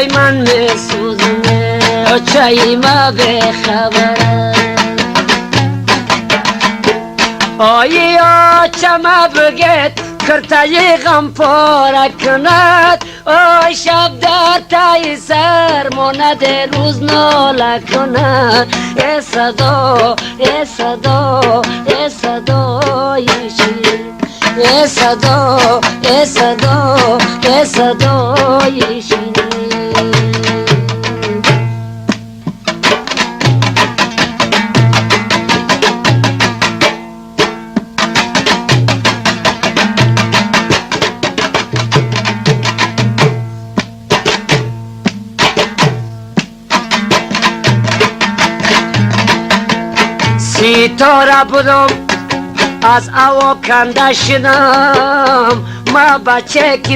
وای من میسوزونه چای ما به خبره آیا چما بگید کرتای غم پاره کند آی شب در تای سر ماند روز ناله کند ای صدا ای صدا ای صدای شیر ای صدا ای صدا ای صدای شیر ستاره بودم از هوا کنده شدم ما بچه که